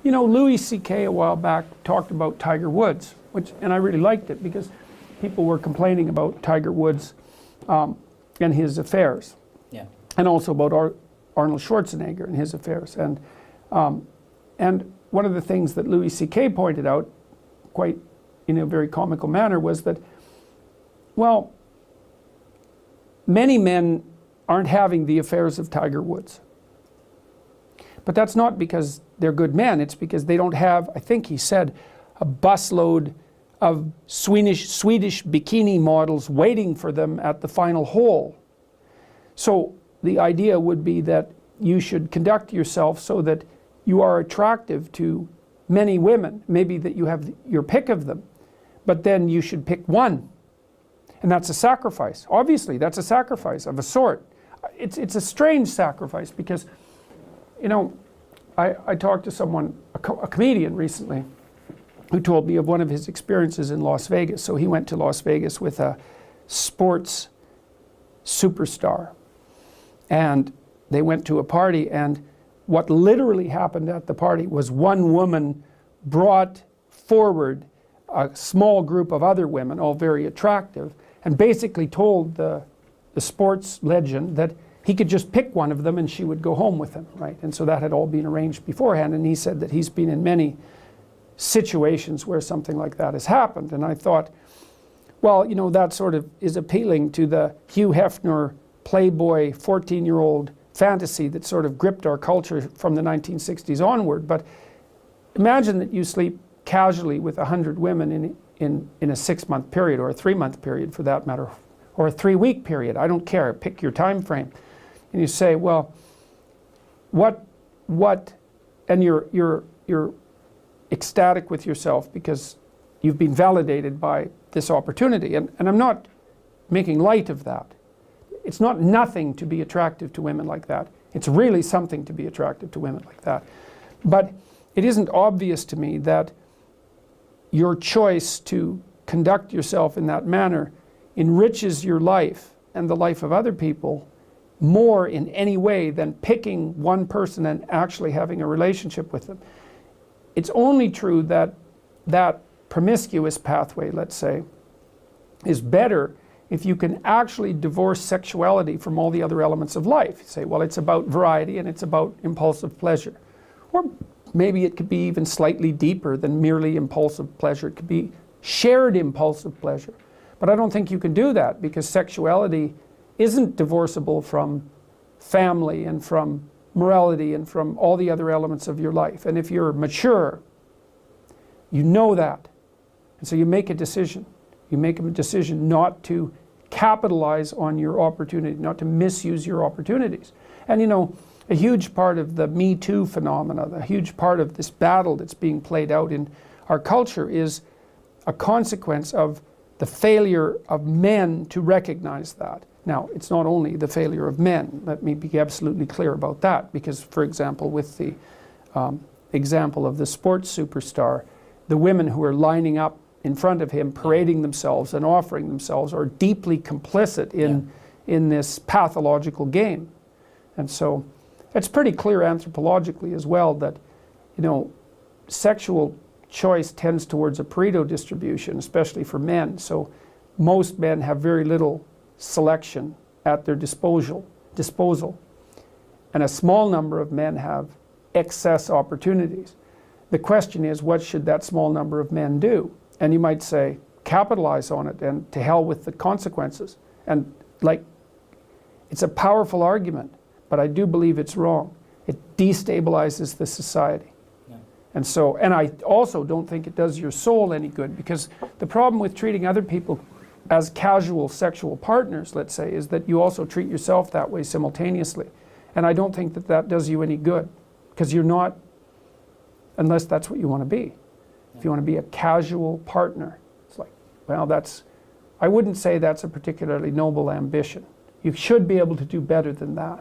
You know, Louis C.K. a while back talked about Tiger Woods, and I really liked it because people were complaining about Tiger Woods and his affairs. Yeah. And also about Arnold Schwarzenegger and his affairs. And one of the things that Louis C.K. pointed out, quite in a very comical manner, was that, well, many men aren't having the affairs of Tiger Woods. But that's not because they're good men, it's because they don't have, I think he said, a busload of Swedish bikini models waiting for them at the final hole. So the idea would be that you should conduct yourself so that you are attractive to many women, maybe that you have your pick of them, but then you should pick one. And that's a sacrifice. Obviously, that's a sacrifice of a sort. It's a strange sacrifice because, you know, I talked to someone, a comedian recently, who told me of one of his experiences in Las Vegas. So he went to Las Vegas with a sports superstar. And they went to a party, and what literally happened at the party was one woman brought forward a small group of other women, all very attractive, and basically told the sports legend that he could just pick one of them and she would go home with him, right? And so that had all been arranged beforehand, and he said that he's been in many situations where something like that has happened. And I thought, well, you know, that sort of is appealing to the Hugh Hefner Playboy 14-year-old fantasy that sort of gripped our culture from the 1960s onward. But imagine that you sleep casually with 100 women in a 6-month period, or a 3-month period for that matter, or a 3-week period. I don't care, pick your time frame. And you say, well, what, and you're ecstatic with yourself because you've been validated by this opportunity. And I'm not making light of that. It's not nothing to be attractive to women like that. It's really something to be attractive to women like that. But it isn't obvious to me that your choice to conduct yourself in that manner enriches your life and the life of other people more in any way than picking one person and actually having a relationship with them. It's only true that that promiscuous pathway, let's say, is better if you can actually divorce sexuality from all the other elements of life. You say, well, it's about variety and it's about impulsive pleasure. Or maybe it could be even slightly deeper than merely impulsive pleasure. It could be shared impulsive pleasure. But I don't think you can do that because sexuality isn't divorceable from family and from morality and from all the other elements of your life. And if you're mature, you know that. And so you make a decision. You make a decision not to capitalize on your opportunity, not to misuse your opportunities. And you know, a huge part of the Me Too phenomena, a huge part of this battle that's being played out in our culture is a consequence of the failure of men to recognize that. Now, it's not only the failure of men, let me be absolutely clear about that, because, for example, with the example of the sports superstar, the women who are lining up in front of him, parading themselves and offering themselves, are deeply complicit in this pathological game. And so it's pretty clear anthropologically as well that, you know, sexual choice tends towards a Pareto distribution, especially for men. So most men have very little selection at their disposal, and a small number of men have excess opportunities. The question is, what should that small number of men do? And you might say, capitalize on it and to hell with the consequences. And like, it's a powerful argument, but I do believe it's wrong. It destabilizes the society. Yeah. And so, and I also don't think it does your soul any good, because the problem with treating other people as casual sexual partners, let's say, is that you also treat yourself that way simultaneously. And I don't think that that does you any good, because you're not, unless that's what you want to be. If you want to be a casual partner, it's like, well, that's, I wouldn't say that's a particularly noble ambition. You should be able to do better than that.